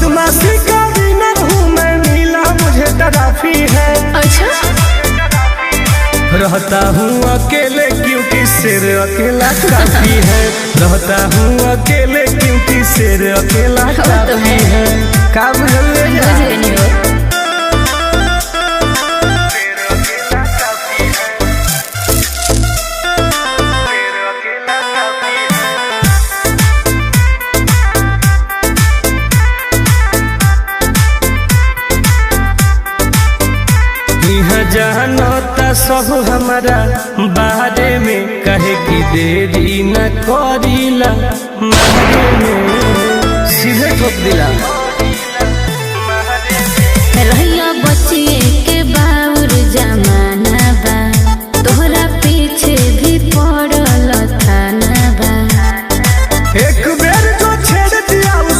बदमाशी का विनर हूँ मैं, मिला मुझे ट्रॉफी है। अच्छा रहता हूँ अकेले क्योंकि सिर अकेला काफी है। रहता हूँ अकेले क्योंकि सिर अकेला काफी है। का बुझले जा? बुझ गई हो। जानता सब हमारा बारे में, कहे कि देरी न करीला मारे में, सीधे ठोक दिला।